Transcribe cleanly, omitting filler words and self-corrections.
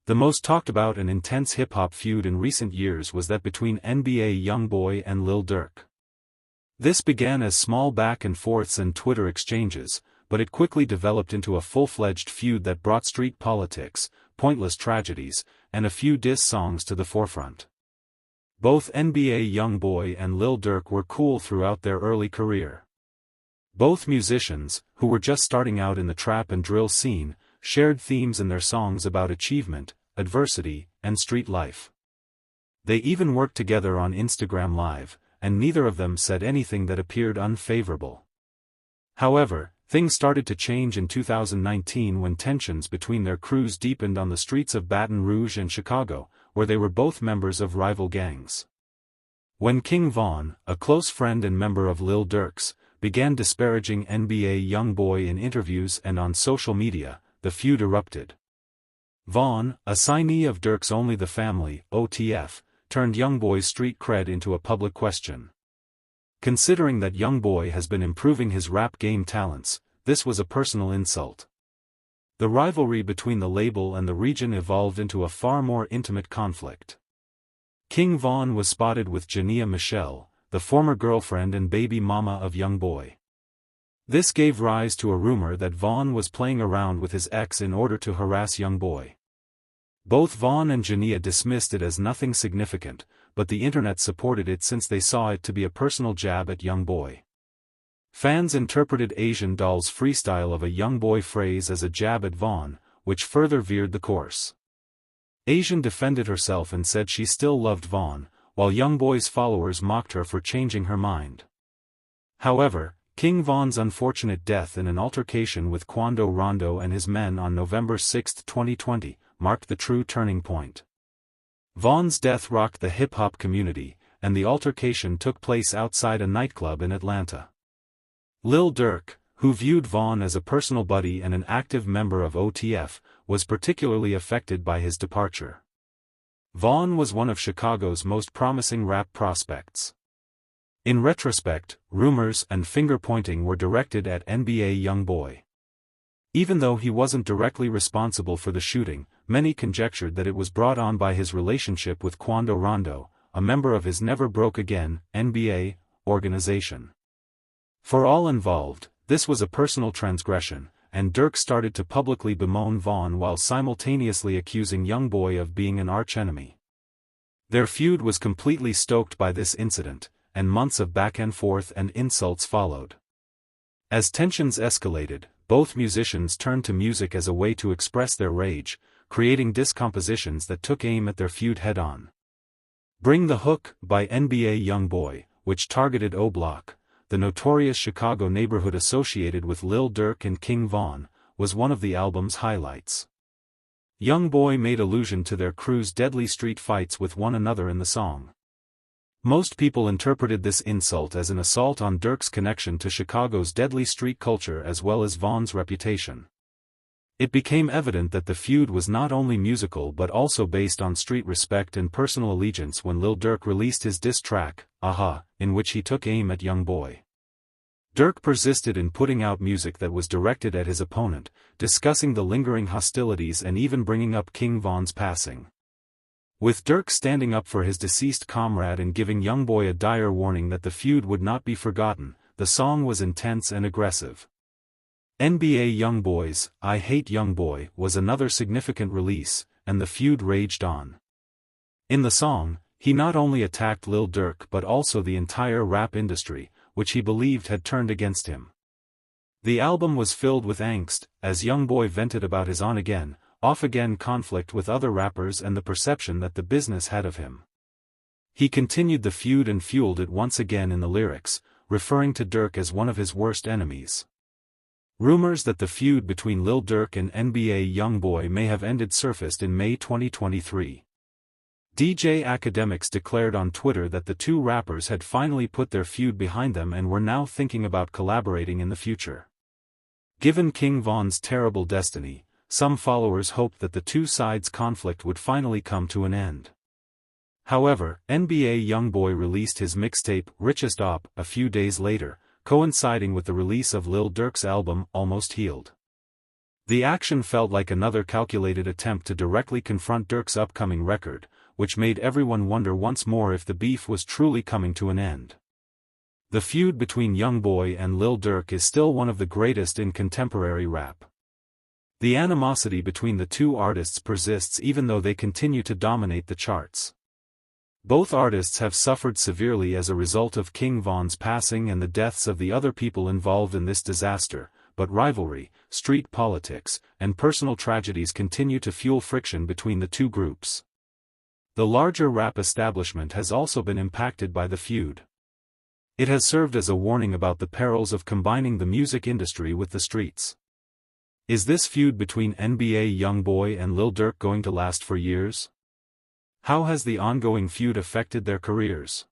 The most talked about and intense hip-hop feud in recent years was that between NBA YoungBoy and Lil Durk. This began as small back-and-forths and Twitter exchanges, but it quickly developed into a full-fledged feud that brought street politics, pointless tragedies, and a few diss songs to the forefront. Both NBA YoungBoy and Lil Durk were cool throughout their early career. Both musicians, who were just starting out in the trap and drill scene, shared themes in their songs about achievement, adversity, and street life. They even worked together on Instagram Live, and neither of them said anything that appeared unfavorable. However, things started to change in 2019 when tensions between their crews deepened on the streets of Baton Rouge and Chicago, where they were both members of rival gangs. When King Von, a close friend and member of Lil Durk's, began disparaging NBA YoungBoy in interviews and on social media, the feud erupted. Von, a signee of Durk's Only the Family (OTF), turned YoungBoy's street cred into a public question. Considering that YoungBoy has been improving his rap game talents, this was a personal insult. The rivalry between the label and the region evolved into a far more intimate conflict. King Von was spotted with Jania Michelle, the former girlfriend and baby mama of YoungBoy. This gave rise to a rumor that Von was playing around with his ex in order to harass YoungBoy. Both Von and Jania dismissed it as nothing significant, but the internet supported it since they saw it to be a personal jab at YoungBoy. Fans interpreted Asian Doll's freestyle of a YoungBoy phrase as a jab at Von, which further veered the course. Asian defended herself and said she still loved Von, while YoungBoy's followers mocked her for changing her mind. However, King Von's unfortunate death in an altercation with Quando Rondo and his men on November 6, 2020, marked the true turning point. Von's death rocked the hip-hop community, and the altercation took place outside a nightclub in Atlanta. Lil Durk, who viewed Von as a personal buddy and an active member of OTF, was particularly affected by his departure. Von was one of Chicago's most promising rap prospects. In retrospect, rumors and finger-pointing were directed at NBA YoungBoy. Even though he wasn't directly responsible for the shooting, many conjectured that it was brought on by his relationship with Quando Rondo, a member of his Never Broke Again (NBA) organization. For all involved, this was a personal transgression, and Durk started to publicly bemoan Von while simultaneously accusing YoungBoy of being an archenemy. Their feud was completely stoked by this incident, and months of back-and-forth and insults followed. As tensions escalated, both musicians turned to music as a way to express their rage, creating diss compositions that took aim at their feud head-on. Bring the Hook by NBA YoungBoy, which targeted O Block, the notorious Chicago neighborhood associated with Lil Durk and King Von, was one of the album's highlights. YoungBoy made allusion to their crew's deadly street fights with one another in the song. Most people interpreted this insult as an assault on Durk's connection to Chicago's deadly street culture as well as Von's reputation. It became evident that the feud was not only musical but also based on street respect and personal allegiance when Lil Durk released his diss track, Aha, in which he took aim at YoungBoy. Durk persisted in putting out music that was directed at his opponent, discussing the lingering hostilities and even bringing up King Von's passing. With Durk standing up for his deceased comrade and giving YoungBoy a dire warning that the feud would not be forgotten, the song was intense and aggressive. NBA YoungBoy's I Hate YoungBoy was another significant release, and the feud raged on. In the song, he not only attacked Lil Durk but also the entire rap industry, which he believed had turned against him. The album was filled with angst, as YoungBoy vented about his on-again, off-again conflict with other rappers and the perception that the business had of him. He continued the feud and fueled it once again in the lyrics, referring to Durk as one of his worst enemies. Rumors that the feud between Lil Durk and NBA YoungBoy may have ended surfaced in May 2023. DJ Academics declared on Twitter that the two rappers had finally put their feud behind them and were now thinking about collaborating in the future. Given King Von's terrible destiny, some followers hoped that the two sides' conflict would finally come to an end. However, NBA YoungBoy released his mixtape Richest Op a few days later, coinciding with the release of Lil Durk's album Almost Healed. The action felt like another calculated attempt to directly confront Durk's upcoming record, which made everyone wonder once more if the beef was truly coming to an end. The feud between YoungBoy and Lil Durk is still one of the greatest in contemporary rap. The animosity between the two artists persists even though they continue to dominate the charts. Both artists have suffered severely as a result of King Von's passing and the deaths of the other people involved in this disaster, but rivalry, street politics, and personal tragedies continue to fuel friction between the two groups. The larger rap establishment has also been impacted by the feud. It has served as a warning about the perils of combining the music industry with the streets. Is this feud between NBA YoungBoy and Lil Durk going to last for years? How has the ongoing feud affected their careers?